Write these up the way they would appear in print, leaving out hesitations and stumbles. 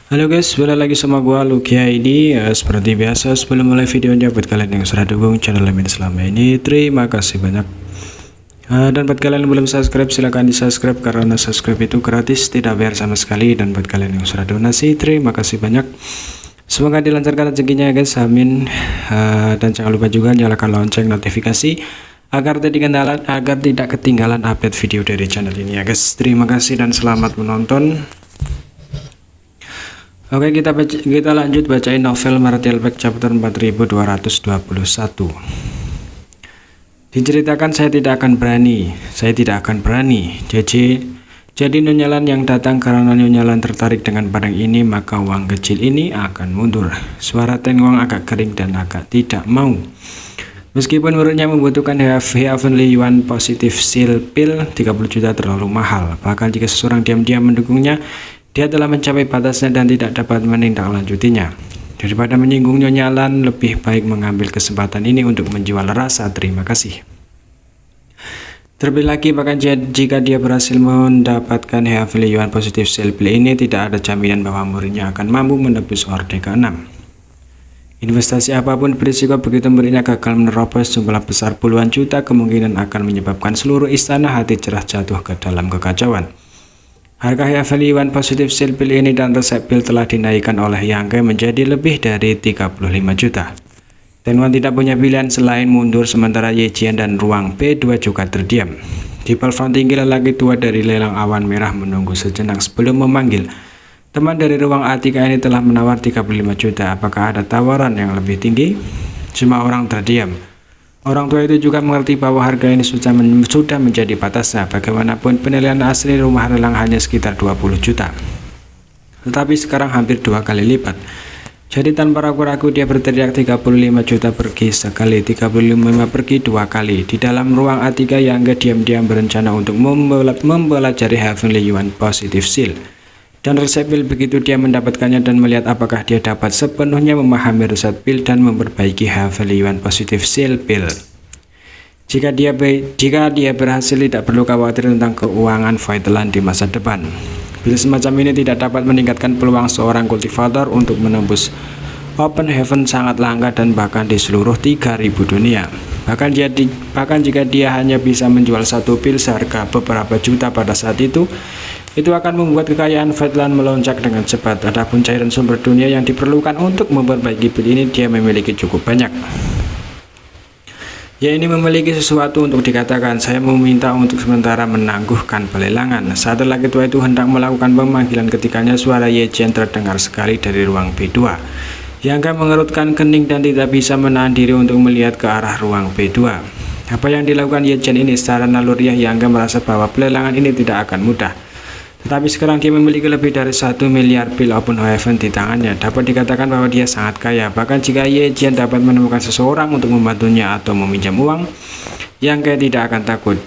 Halo guys, balik lagi sama gua Lucky ID. Seperti biasa sebelum mulai videonya, buat kalian yang sudah dukung channel ini selama ini, terima kasih banyak. Dan buat kalian yang belum subscribe, silahkan di subscribe karena subscribe itu gratis, tidak bayar sama sekali. Dan buat kalian yang sudah donasi, terima kasih banyak. Semoga dilancarkan rezekinya guys, amin. Dan jangan lupa juga nyalakan lonceng notifikasi agar tidak ketinggalan update video dari channel ini ya guys. Terima kasih dan selamat menonton. Oke, kita lanjut bacain novel Martial Back chapter 4221. Diceritakan saya tidak akan berani. Jadi Nyonya yang datang karena Nyonya tertarik dengan barang ini, maka uang kecil ini akan mundur. Suara Ten Wong agak kering dan agak tidak mau. Meskipun muridnya membutuhkan Heavenly Yuan Positive Seal Pill 30 juta terlalu mahal. Bahkan jika seseorang diam-diam mendukungnya, dia telah mencapai batasnya dan tidak dapat menindaklanjutinya. Daripada menyinggung Nyonya Lan, lebih baik mengambil kesempatan ini untuk menjual rasa terima kasih. Terlebih lagi, bahkan jika dia berhasil mendapatkan Heavenly Yuan Positive Seal Pill ini, tidak ada jaminan bahwa muridnya akan mampu menebus Horde ke-6. Investasi apapun berisiko begitu muridnya gagal menerobos jumlah besar puluhan juta, kemungkinan akan menyebabkan seluruh istana hati cerah jatuh ke dalam kekacauan. Harga Heavenly Yuan Positive Seal Pill ini dan resep pil telah dinaikkan oleh Yang Ke menjadi lebih dari 35 juta. Ten Wang tidak punya pilihan selain mundur, sementara Ye Jian dan ruang B2 juga terdiam. Di platform tinggi, lelaki tua dari lelang awan merah menunggu sejenak sebelum memanggil. Teman dari ruang Atika ini telah menawar 35 juta. Apakah ada tawaran yang lebih tinggi? Semua orang terdiam. Orang tua itu juga mengerti bahwa harga ini sudah menjadi batasnya. Bagaimanapun penilaian asli rumah lelang hanya sekitar 20 juta. Tetapi sekarang hampir 2 kali lipat. Jadi tanpa ragu-ragu dia berteriak 35 juta pergi sekali, 35 pergi 2 kali. Di dalam ruang Atika, Yang Ke diam-diam berencana untuk mempelajari Heavenly Yuan Positive Seal dan resep pil. Begitu dia mendapatkannya dan melihat apakah dia dapat sepenuhnya memahami resep pil dan memperbaiki Heavenly Yuan Positive Seal Pill. Jika dia berhasil, tidak perlu khawatir tentang keuangan Voidland di masa depan. Pil semacam ini tidak dapat meningkatkan peluang seorang kultivator untuk menembus Open Heaven, sangat langka dan bahkan di seluruh 3000 dunia. Bahkan jika dia hanya bisa menjual satu pil seharga beberapa juta pada saat itu akan membuat kekayaan Voidland melonjak dengan cepat. Adapun cairan sumber dunia yang diperlukan untuk memperbaiki pil ini, dia memiliki cukup banyak. Ya, ini memiliki sesuatu untuk dikatakan. Saya meminta untuk sementara menangguhkan pelelangan. Saat lelaki tua itu hendak melakukan pemanggilan, ketikanya suara Ye Jian terdengar sekali dari ruang B2. Yang Ke mengerutkan kening dan tidak bisa menahan diri untuk melihat ke arah ruang B2. Apa yang dilakukan Ye Jian ini secara naluriah, Yang Ke merasa bahwa pelelangan ini tidak akan mudah. Tetapi sekarang dia memiliki lebih dari 1 miliar pil Open Heaven di tangannya. Dapat dikatakan bahwa dia sangat kaya. Bahkan jika Ye Jian dapat menemukan seseorang untuk membantunya atau meminjam uang, Yang Ke tidak akan takut.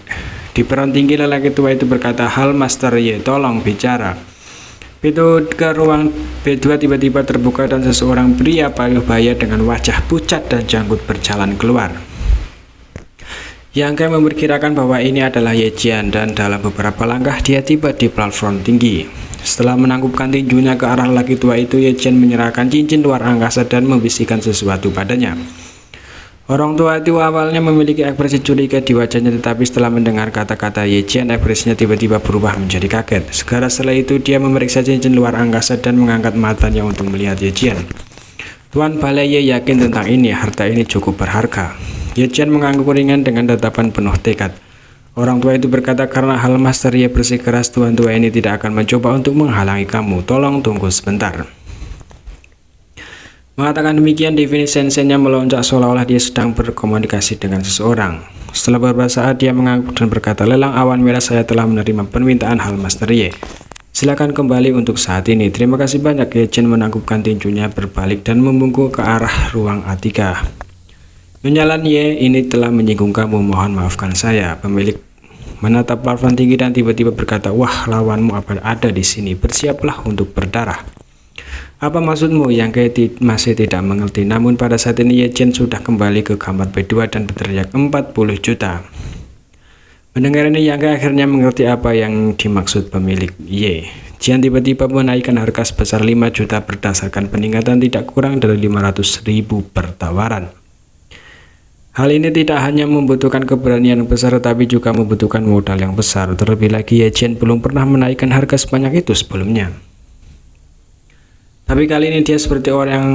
Di peron tinggi, lelaki tua itu berkata, "Hal Master Ye, tolong bicara." Pintu ke ruang B2 tiba-tiba terbuka dan seseorang pria paruh baya dengan wajah pucat dan janggut berjalan keluar. Yang Ke memperkirakan bahwa ini adalah Ye Jian dan dalam beberapa langkah dia tiba di platform tinggi. Setelah menangkupkan tinjunya ke arah lelaki tua itu, Ye Jian menyerahkan cincin luar angkasa dan membisikkan sesuatu padanya. Orang tua itu awalnya memiliki ekspresi curiga di wajahnya, tetapi setelah mendengar kata-kata Ye Jian, ekspresinya tiba-tiba berubah menjadi kaget. Segera setelah itu dia memeriksa cincin luar angkasa dan mengangkat matanya untuk melihat Ye Jian. Tuan Balai Ye yakin tentang ini, harta ini cukup berharga. Ye Jian mengangguk ringan dengan tatapan penuh tekad. Orang tua itu berkata, "Karena hal Master Ye bersikeras, tuan tua ini tidak akan mencoba untuk menghalangi kamu. Tolong tunggu sebentar." Mengatakan demikian, definisi sense-nya melonjak seolah-olah dia sedang berkomunikasi dengan seseorang. Setelah beberapa saat dia mengangguk dan berkata, "Lelang awan merah, saya telah menerima permintaan hal Master Ye. Silakan kembali untuk saat ini." "Terima kasih banyak." Ye Jian menangkupkan tinjunya, berbalik dan membungkuk ke arah ruang Atika. "Nyonya Lan Ye, ini telah menyinggung kamu, mohon maafkan saya." Pemilik menatap platform tinggi dan tiba-tiba berkata, "Wah, lawanmu ada di sini, bersiaplah untuk berdarah." "Apa maksudmu?" Yang Ke masih tidak mengerti. Namun pada saat ini Ye Jian sudah kembali ke kamar B2 dan berteriak 40 juta. Mendengar ini, Yang Ke akhirnya mengerti apa yang dimaksud pemilik Ye. Jian tiba-tiba menaikkan harga sebesar 5 juta berdasarkan peningkatan tidak kurang dari 500.000 per tawaran. Hal ini tidak hanya membutuhkan keberanian besar, tapi juga membutuhkan modal yang besar. Terlebih lagi, Ye Jian belum pernah menaikkan harga sebanyak itu sebelumnya. Tapi kali ini dia seperti orang yang